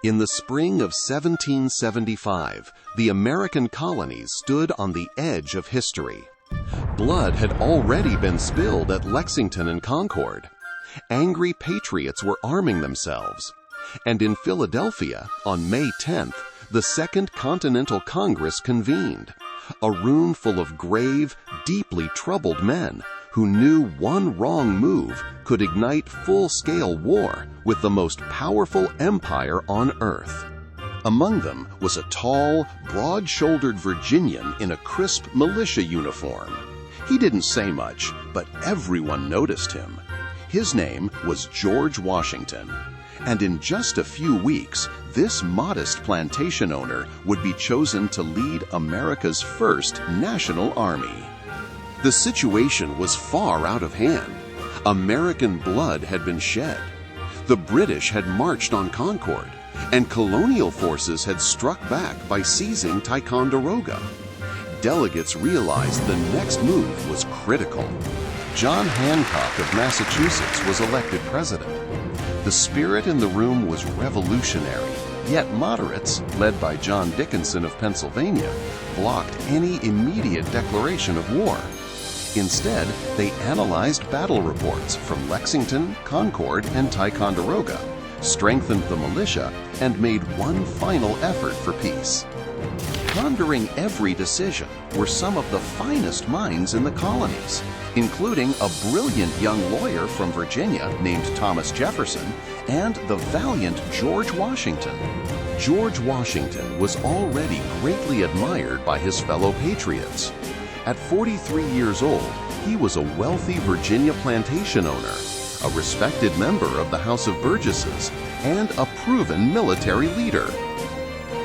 In the spring of 1775, the American colonies stood on the edge of history. Blood had already been spilled at Lexington and Concord. Angry patriots were arming themselves. And in Philadelphia, on May 10th, the Second Continental Congress convened, a room full of grave, deeply troubled men who knew one wrong move could ignite full-scale war with the most powerful empire on earth. Among them was a tall, broad-shouldered Virginian in a crisp militia uniform. He didn't say much, but everyone noticed him. His name was George Washington. And in just a few weeks, this modest plantation owner would be chosen to lead America's first national army. The situation was far out of hand. American blood had been shed. The British had marched on Concord, and colonial forces had struck back by seizing Ticonderoga. Delegates realized the next move was critical. John Hancock of Massachusetts was elected president. The spirit in the room was revolutionary, yet moderates, led by John Dickinson of Pennsylvania, blocked any immediate declaration of war. Instead, they analyzed battle reports from Lexington, Concord, and Ticonderoga, strengthened the militia, and made one final effort for peace. Pondering every decision were some of the finest minds in the colonies, including a brilliant young lawyer from Virginia named Thomas Jefferson and the valiant George Washington. George Washington was already greatly admired by his fellow patriots. At 43 years old, he was a wealthy Virginia plantation owner, a respected member of the House of Burgesses, and a proven military leader.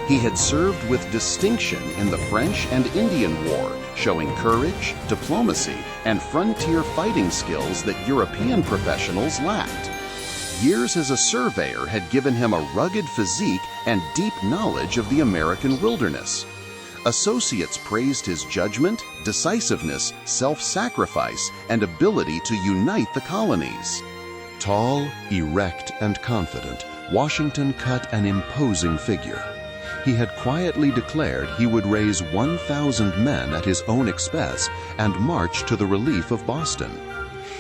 He had served with distinction in the French and Indian War, showing courage, diplomacy, and frontier fighting skills that European professionals lacked. Years as a surveyor had given him a rugged physique and deep knowledge of the American wilderness. Associates praised his judgment, decisiveness, self-sacrifice, and ability to unite the colonies. Tall, erect, and confident, Washington cut an imposing figure. He had quietly declared he would raise 1,000 men at his own expense and march to the relief of Boston.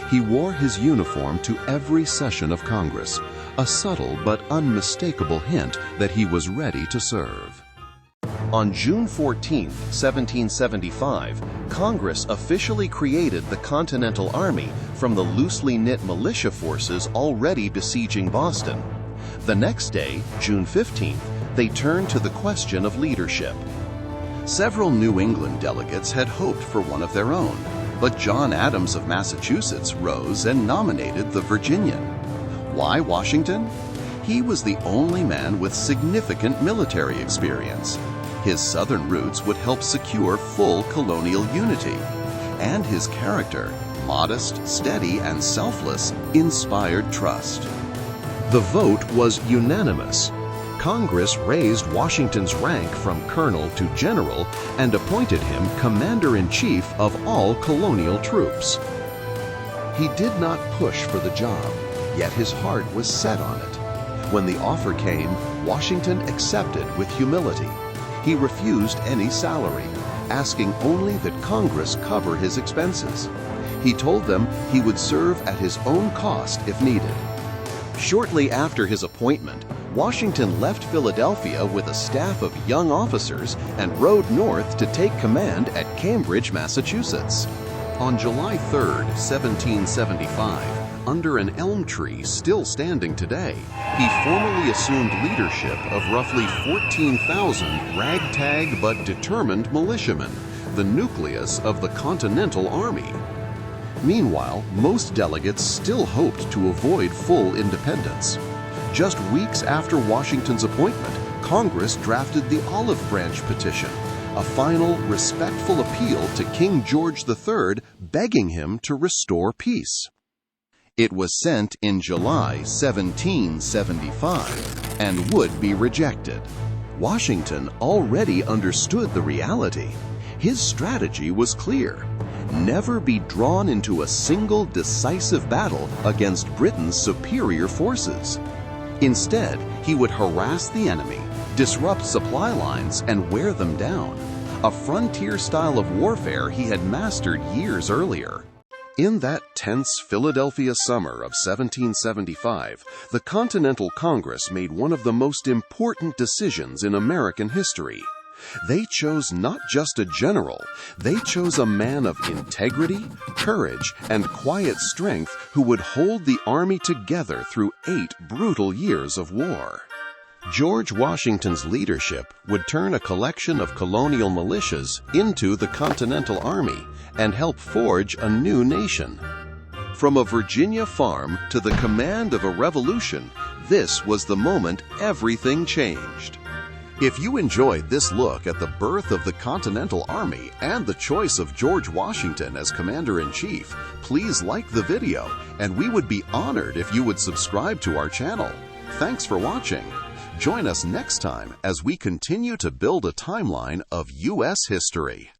He wore his uniform to every session of Congress, a subtle but unmistakable hint that he was ready to serve. On June 14, 1775, Congress officially created the Continental Army from the loosely knit militia forces already besieging Boston. The next day, June 15th, they turned to the question of leadership. Several New England delegates had hoped for one of their own, but John Adams of Massachusetts rose and nominated the Virginian. Why Washington? He was the only man with significant military experience. His southern roots would help secure full colonial unity, and his character, modest, steady, and selfless, inspired trust. The vote was unanimous. Congress raised Washington's rank from colonel to general and appointed him commander-in-chief of all colonial troops. He did not push for the job, yet his heart was set on it. When the offer came, Washington accepted with humility. He refused any salary, asking only that Congress cover his expenses. He told them he would serve at his own cost if needed. Shortly after his appointment, Washington left Philadelphia with a staff of young officers and rode north to take command at Cambridge, Massachusetts. On July 3, 1775, under an elm tree still standing today, he formally assumed leadership of roughly 14,000 ragtag but determined militiamen, the nucleus of the Continental Army. Meanwhile, most delegates still hoped to avoid full independence. Just weeks after Washington's appointment, Congress drafted the Olive Branch Petition, a final, respectful appeal to King George III begging him to restore peace. It was sent in July 1775 and would be rejected. Washington already understood the reality. His strategy was clear: never be drawn into a single decisive battle against Britain's superior forces. Instead, he would harass the enemy, disrupt supply lines, and wear them down, a frontier style of warfare he had mastered years earlier. In that tense Philadelphia summer of 1775, the Continental Congress made one of the most important decisions in American history. They chose not just a general, they chose a man of integrity, courage, and quiet strength who would hold the army together through 8 brutal years of war. George Washington's leadership would turn a collection of colonial militias into the Continental Army and help forge a new nation. From a Virginia farm to the command of a revolution, this was the moment everything changed. If you enjoyed this look at the birth of the Continental Army and the choice of George Washington as Commander-in-Chief, please like the video, and we would be honored if you would subscribe to our channel. Thanks for watching. Join us next time as we continue to build a timeline of U.S. history.